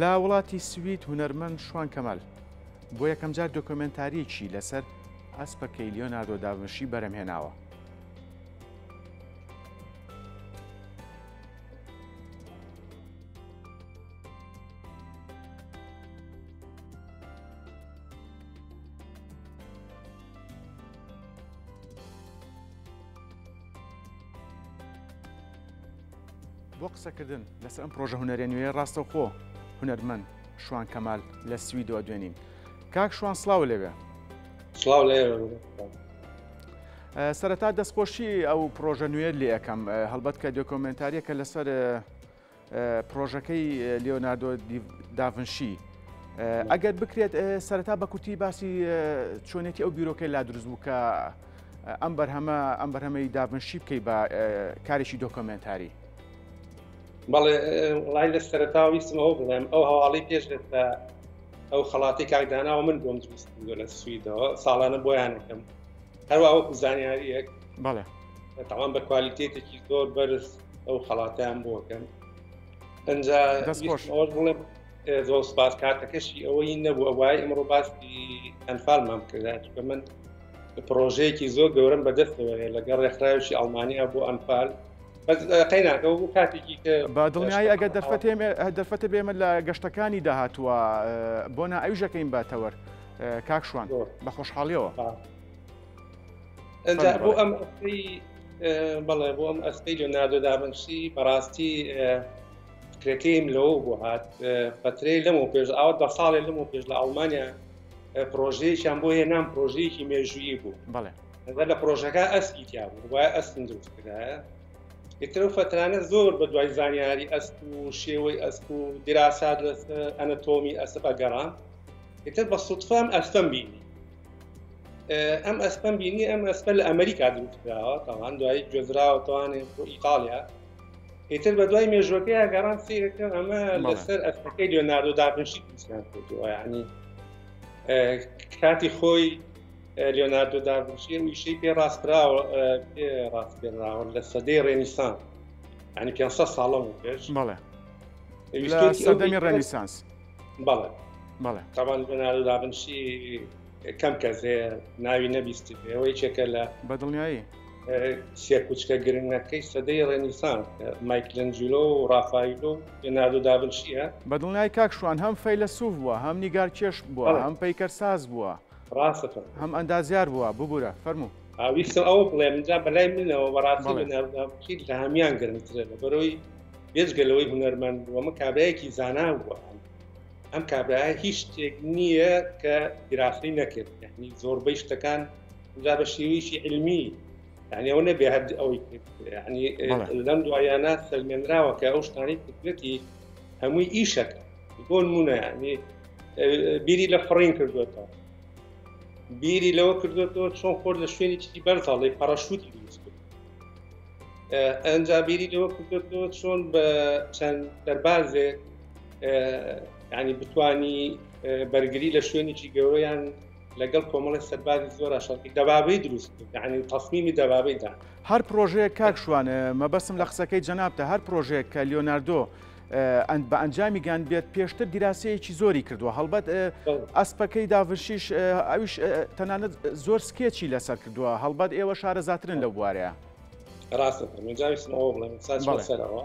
لە وڵاتی سوید هونەرمەند شوان کەمال بۆ یەکەم جار دۆکۆمنتاریەکی لەسەر ئەسپەکەی لیۆناردۆ داڤنشی بەرهەمهێناوە. بۆ قسەکردن لەسەر ئەم پرۆژە هونەرە نوێ ڕاستەوخۆ هونەرمەند شوان کەمال لە سویدەوە دوێنین. کاک شوان سڵاو لێوێ. سڵاو لێ. سەرەتا دەستخۆشی ئەو پرۆژە نوێ لێ یەکەم هەڵبەت کە دۆکۆمنتاریەکە لەسەر پرۆژەکەی لیۆناردۆ داڤنشی ئەگەر بکرێت سەرەتا بەکوتی باسی چۆنێتی ئەو بیرۆکەی لا دروست بوو کە ئەم بەرهەمەی داڤنشی بکەی بە کارێکی دۆکۆمنتاری. بەڵێ وڵای لە سەرەتا ویستمەوە بڵێم ئەو هەواڵی پێش لێتە ئەو خەڵاتی کاکداناوە من بۆم دروست بوو لە سویدەوە ساڵانە بۆیانەکەم هەروە وەکو زانیاریەک بەڵێ تەمان بە کوالیتێتێکی زۆر بەرز ئەو خەڵاتیان بۆکەم ئەنجا ئەوەش بڵێم زۆر سپاس کاتەکەشی ئەوەی نەبوو ئەوای ئەمڕۆ باسی ئەنفالمان کردات کە من پرۆژەیەکی زۆر گەورەم بەدەستەوە لەگەڵ ڕێکخراوێکی ئەڵمانیا بۆ ئەنفال قەیناکەەوە بوو کاتێکی کە بە دڵنیایی ئەگە دەرفەتە بێمە لە گەشتەکانی داهاتووە بۆ نائەویژەکەین باتەوە کاک شوان بە خۆشحاڵیەوە. ئەنجا بۆ ئەم بەڵێ بۆ ئەم ئەسپەی لیۆناردۆ داڤنشی بەڕاستی فکرەکەیم لەوە بۆ هات فترەی لەمەوە پێش ئەوە 10 ساڵێ لەمەوە پێش لە ئەڵمانیا پرۆژەیەکیان بۆ هێنام پرۆژەیەکی مێژویی بوو. بەڵێ لە پرۆژەکە ئەسپی تیا بوو وایە ئەستم دروست کرایە ئیتر فترانە زۆر بە دوای زانیاری ئەسپ و شێوەی ئەسپ و دیراسات لەسەر ئەنەتۆمی ئەسپ ئەگەڕام ئیتر بە سوتفام ئەسپەم بینی ئەم ئەسپەم بینی ئەم ئەسپە لە ئەمریکا دروست کراوە تاوان دوایی گوێزراوە توانێت بۆ ئیتالیا ئیتر بە دوای مێژوەکەی گەڕان سیرەکە ئەمە لەسەر ئەسپەکەی لیۆناردۆ داڤنشی دروستیان کردووە یعنی کاتی خۆی لیۆناردۆ داڤنشی ویشەی پێ ڕاستراوە لە سەدەی ڕێنیسان ینی 500 ساڵەمە پێش بەڵێ سەردەمی ڕێنیسانس بەڵێ بەڵێ تاوان لیۆناردۆ داڤنشی کەم کەسێ ناوی نەبیستی ئەوەی چێکە لە بەدڵنیایی سێ کوچکە گرنگەکەی سەدەی ڕێنیسان مایکلەنجلۆ و ڕافایلۆ لیۆناردۆ داڤنشیە بەدڵنیایی کاک شوان هەم فەیلسوف بووە هەم نیگارکێش بووە هەم پەیکەرساز بووە ڕاستە هەم ئەندازیار بووە ببوورە فەرموو ویستم ئەوە بڵێم جا بەلای منەوە بەڕاستی لیۆناردۆ داڤنشی لە هەمیان گرنگترە بەرەوەی بێجگەلەوەی هونەرمەند بووە ئەمە کابرایەکی زانا بووە ئەم کابرایە هیچ شتێک نییە کە گرافی نەکرد یعنی زۆربەی شتەکان جا بە شێوەیەکی علمی یعنی ئەوە نەبێ هەر ئەوەی یعنی لەم دوایانە سەلمێنراوە کە ئەو شتانی فکرەتی هەمووی ئیشەکە بۆ نمونە یعنی بیری لە فڕین کردوێتەوە بیری لەوە کردوێتەوە چۆن خۆر لە شوێنێکی بەرزاڵی پەڕەشوتی دروست کرد ئەنجا بیری لەوە کردوێتەوە چۆن بە چەند دەربازێک ینی بتوانی بەرگری لە شوێنێکی گەورەیان لەگەڵ کۆمەڵی سەربازی زۆر شەڵکی دەبابەی دروست یعنی تەسمیمی دەبابەیدا هەر پرۆژەیە کاک شوان مەبەستم لە قسەکەی جەنابتە هەر پرۆژەیە کە لیۆناردۆ بە ئەنجامی گیان بێت پێشتر دیراسەیەکی زۆری کردووە هەڵبەت ئەسپەکەی داڤنشیش ئەویش تەنانەت زۆر سکێچی لەسەر کردووە هەڵبەت ئێوە شارەزاترن لەو بوارەیە ڕاستە جاویستمەوە بڵێم سەرەوە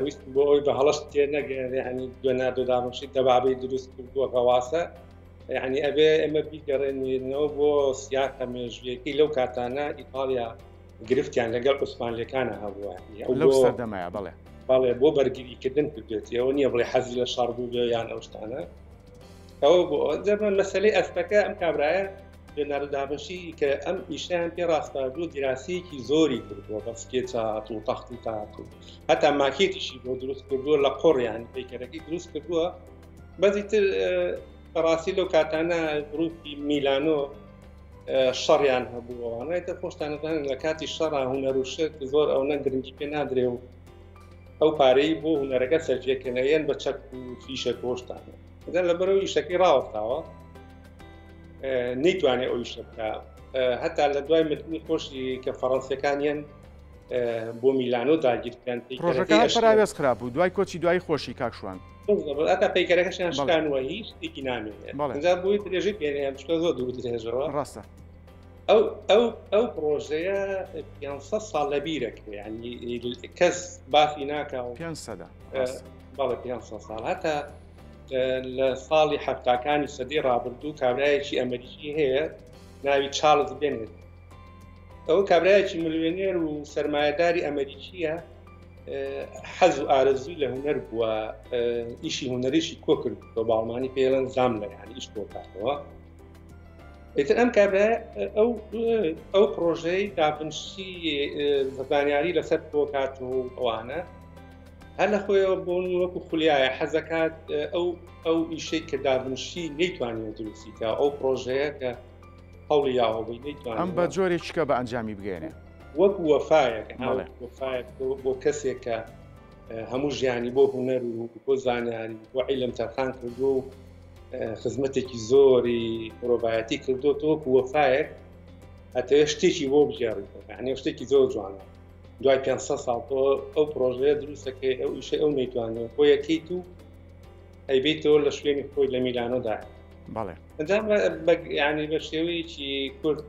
ویست بۆ ئەوی بە هەڵەشت تێ نەگەێنێ ینی لیۆناردۆ داڤنشی دەبابەی دروست کردووە هەواسە یعنی ئەبێ ئێمە بیگەڕێنەوە بۆ سیاقە مێژویەکەی لەو کاتانە ئیتالیا گرفتیان لەگەڵ عوسمانلیەکانە هەبووە لەو سەردەمایە بەڵێ بەڵێ بۆ بەرگریکردن کردێتی ئەوە نییە بڵێ حەزی لە شەڕ بوو بێ یان ئەو شتانە ئەوە بۆ جەبن مەسەلەی ئەسپەکە ئەم کابرایە لیۆناردۆ داڤنشی کە ئەم ئیشیان پێ ڕاستاردوو دیراسەیەکی زۆری کردووە بە سکێچات و تەختی تات و هەتا ماکێتیشی بۆ دروست کردووە لە قۆڕیان پەیکەرەکەی دروست کردووە بەزی تر بەڕاستی لەو کاتانە گروپی میلانۆ شەڕیان هەبووەوانێتە خۆشتانەدانن لە کاتی شەڕا هونەر و شت زۆر ئەو نەگرنگی پێ نادرێ و ئەو پارەی بۆ هونەرەکە سەرجێکردنەوەیان بە چەک و فیشە خۆشتانە لە بەرەوەی ئیشەکەی ڕاوەستاوە نەیتوانێت ئەو ئیشە بکە هەتا لە دوای مردنی خۆشی کە فەڕەنسیەکانیان بۆ میلانۆ داگیرکەن پرۆژەکە پراوێز خراپ بوو دوای کۆچی دوای خۆشی کاک شوان ئەتا پەیکەرەکەشیان شکانوە هیچ شتێکی نامێنێت ئەجا بۆی درێژەی پێنیان شتە زۆر دوو درێژەوە ڕاستە ئەو پرۆژەیە 500 ساڵ لە بیرەکرێ ینی کەس بافی ناکاو 500 بەڵێ 500 ساڵ هەتا لە ساڵی هەفتاکانی سەدەی ڕابردوو کابرایەکی ئەمریکی هەیە ناوی چارلز بێنێت ئەو کابرایەکی ملیۆنێر و سەرمایەداری ئەمریکیە حەز و ئارەزووی لە هونەر بووە ئیشی هونەریشی کۆ کرد بە باڵمانی پێڵەن زام لە یانی ئیش بۆ کاتەوە ئیتر ئەم کابرا ئەو پرۆژەی دابنشی زانیاری لەسەر بۆ کات و ئەوانە هەر لە خۆیەوە بۆ وەکو خولیایە حەزەکات ئەو ئیشەی کە دابنشی نەیتوانێت دروستیکە ئەو پرۆژەیە کە هەوڵی یاوەبووی نەیتوانێت ئەم بە جۆرێکیکە بە ئەنجامی بگەێنێ وەکو وەفایەک بۆ کەسێک کە هەموو ژیانی بۆ هونەر و بۆ زانیاری بۆ عیلم تەرخان کردو و خزمەتێکی زۆری مرۆڤایەتی کردو وەکو وەفایەک هەتەوێت شتێکی بۆ بژێڕیتەوە یعنی شتێکی زۆر جوانە دوای 500 ساڵ ئەو پرۆژەیە دروستەکەی ئەو ئیشە ئەو نەیتوانێت بۆ یەکەیت و ئەیبێتەوە لە شوێنی خۆی لە میلانۆدا بەڵێ ئەنجام ینی بە شێوەیەکی کورد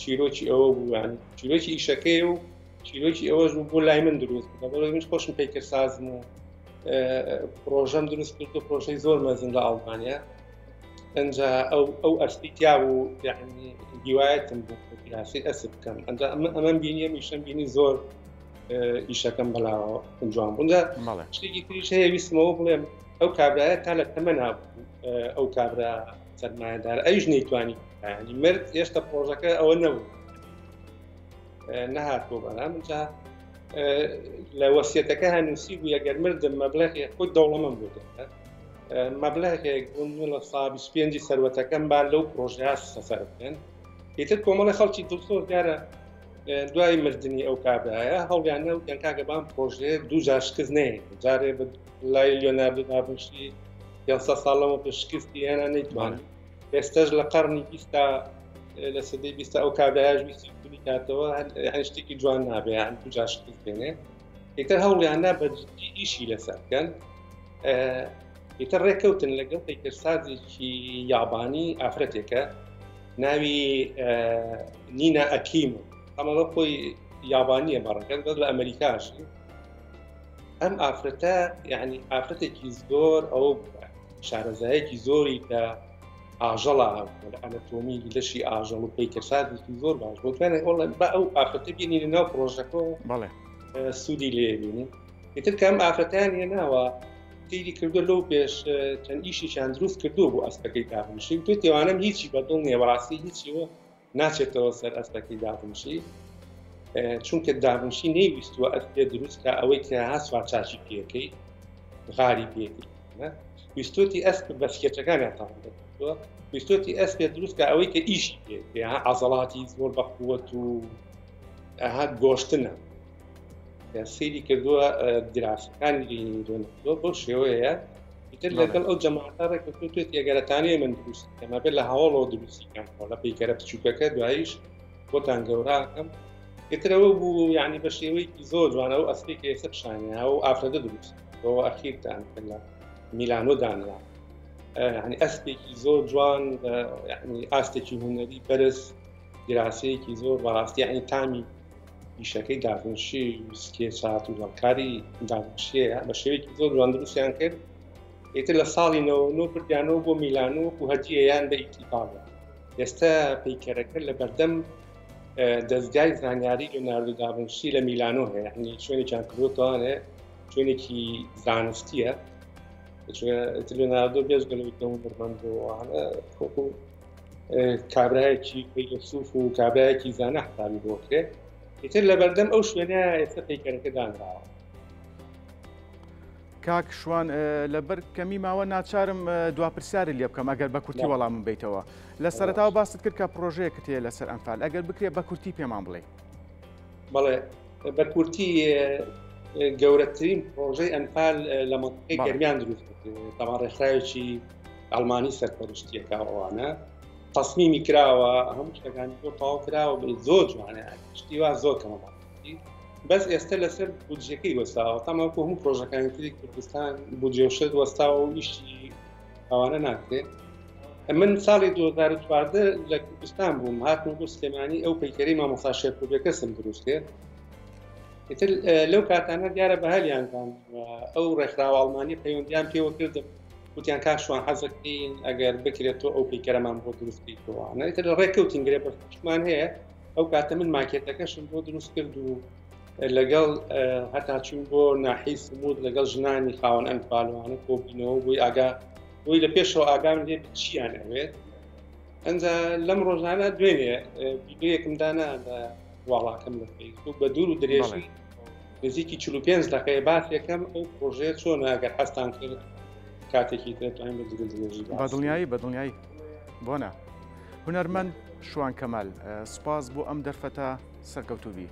چیرۆکی ئەوە بوو چیرۆکی ئیشەکەی و چیرۆکی ئەوەش بۆ لای من دروست بوو منش خۆشم پێکردسازم و پرۆژەم دروست کرد و پرۆژەی زۆر مەزن لە ئەڵمانیا ئەنجا ئەو ئەسپیتیا و یعنی هیوایەتم بوو پیاسی ئەسب بکەم ئەنجا ئەمەم بینیم ئیشەم بینی زۆر ئیشەکەم بەلاوە جوان بوو ئەنجا شتێکی تریش هەیە ویستمەوە بڵێم ئەو کابرایە تا لە تەمەنا بوو ئەو کابرا سەرمایەدار ئەویش نەیتوانی ینی مرد هێشتا پرۆژەکە ئەوە نەبوو نەهات بۆ بەرام ئەنجا لە وەسیەتەکە هەنووسی بوو ئەگەر مردم مەبلەغی خۆی دەوڵەمەند بوو مەبلەغێک بوون لە ساڵ 25 سەروەتەکەم با لەو پرۆژەیە سەسەر بکەن ئیتر کۆمەڵی خەڵکی دڵسۆز دیارە دوای مردنی ئەو کابرایە هەوڵیان نەوتیان کاکە بام پرۆژەیە دوو جار شکست نەیە جارێ لای لیۆناردۆ داڤینچی 500 ساڵ لەمە پێش شکستی هێنا نەیتوانێت ئێستاش لە قەرنی 20 لە سەدەی 20 ئەو کابرایەش ویستی کولی کاتەوە یعنی شتێکی جوان نابێ یعنی دوو جار شکست بێنێ ئیتر هەوڵیاندا بەجددی ئیشی لەسەر بکەن ئیتر ڕێکەوتن لەگەڵ پەیکەرسازێکی یابانی ئافرەتێکە ناوی نینا ئەکیمۆ ئەمەڵە خۆی یابانیە بەڕەکەن بەس لە ئەمریکاشی ئەم ئافرەتە یعنی ئافرەتێکی زۆر ئەوە شارەزایەکی زۆری کە ئاژەڵە ئەنەتۆمی لەشی ئاژەڵ و پەیکەرسازێکی زۆر باش بۆ توانێت بە ئەو ئافرەتە بینی ناو پرۆژەکە سوودی لێبینی ئیتر کە ئەم ئافرەتیان هێناوە تیری کردو لەو پێش چەند ئیشیشان دروست کردو بۆ ئەسپەکەی دابنشی تۆ تێوانم هیچی بەدڵ نییە بەڕاستی هیچیوە ناچێتەوە سەر ئەسپەکەی دابنشی چونکە دابنشی نەیویستوە ئەسپێ دروستکە ئەوەی کە هاسوار چاچی پێەکەی غاری پێکرد ویستۆتی ئەسپ بە سکێچەکانیان تاوە ویستۆتی ئەسپێ دروستکە ئەوەی کە ئیشی پێ عەزەڵاتی زۆر بەقووەت و هات گۆشتنە سەیری کردووە دراسەکانی دۆنەوە بۆ شێوەیە ئیتر لەگەڵ ئەو جەماعەتە ڕێکەوتوێت یەگەرەتانەیە من دروست ئەمە بێت لە هەواڵەوە دروستیکەم لە پەیکەرە بچووکەکە دواییش بۆتان گەوراکەم ئێترەوە بوو یعنی بە شێوەیەکی زۆر جوانە و ئەسپێک ئێستا پیشانیە و ئافرەتە دروست بۆ ئەخیرتان لە میلانۆ دانرا یعنی ئەسپێکی زۆر جوان یعنی ئاستێکی هونەری بەرز دراسەیەکی زۆر بەڕاستی یعنی تامی ئیشەکەی دابنشی سکێچات و هەڵکاری دابنشیەیە بە شێوەیەکی زۆر جوان دروستیان کرد ئیتر لە ساڵی 99 بردیانەوە بۆ میلانۆ و هەدیەیان بە ئیتیفاقە ئێستا پەیکەرەکە لە بەردەم دەستگای زانیاری لیۆناردۆ داڤینچی لە میلانۆ هەیە یعنی شوێنێکیان کردوتەوانێ شوێنێکی زانستیە لیۆناردۆ بێژگەلەوەی دەوڵەمەند بۆوانە کابرایەکی فەیلسوف و کابرایەکی زانە حسابی بۆ کرێت ئیتر لە بەردەم ئەو شوێنە ئێستا پەیکەرەکە دانراوە کاک شوان لەبەر کەمی ماوە ناچارم دواپرسیاری لێ بکەم ئەگەر بە کورتی وەڵامم بیتەوە لە سەرەتاوە باست کرد کە پرۆژەیەکت هەیە لەسەر ئەنفال ئەگەر بکرێت بە کورتی پێمان بڵێ بەڵێ بە کورتی گەورەترین پرۆژەی ئەنفال لە مەنطقەی گەرمیان دروست تەمان ڕێکخراوێکی ئەڵمانی سەرپەرشتیەکە ئەوانە تەسمیمی کراوە هەموو شتەکانی بۆ تەواو کراوە بێ زۆر جوانە شتی وا زۆر کەمە بەس ئێستا لەسەر بودجەکەی وەستاوە تاماکو هەموو پرۆژەکانی تری کوردستان بودجێشت وەستاوە و ئیشی ئەوانە ناکرێت. من ساڵی 2014 لە کوردستان بووم هاتم بۆ سلێمانی ئەو پەیکەری مامۆستا شێرکۆبیەکەسم دروست کرد. ئیتر لەو کاتانە دیارە بە هەلیانتان ئەو ڕێکخراوە ئەڵمانی پەیوەندیان پێوە کردم وتیان کاشوان حەزەکەین ئەگەر بکرێتەوە ئەو پەیکەرەمان بۆ دروستیتەوە ئیتر ڕێککەوتین گرێ بەشمان هەیە ئەو کاتە من ماکێتەکەشم بۆ دروست کرد و لەگەڵ هەتا چوون بۆ ناحی سمود لەگەڵ ژنانی خاوەن ئەنفالوانە کۆبینەوە بووی ئاگا بۆی لە پێشەوە ئاگام لێ چیان ئەوێت ئەنجا لەم ڕۆژانە دوێنێ یەکمدانا لە واڵاکەم لە فەیسبوک بە دوور و درێژی نزیکی 45 دقیقە باسێکەم ئەو پرۆژەیە چۆنە ئەگەر هەستان کرد کاتێکی دەتوانین بە دوور درێژی بەدڵنیایی بۆنە هونەرمەند شوان کەمال سوپاس بۆ ئەم دەرفەتە سەرکەوتوبی.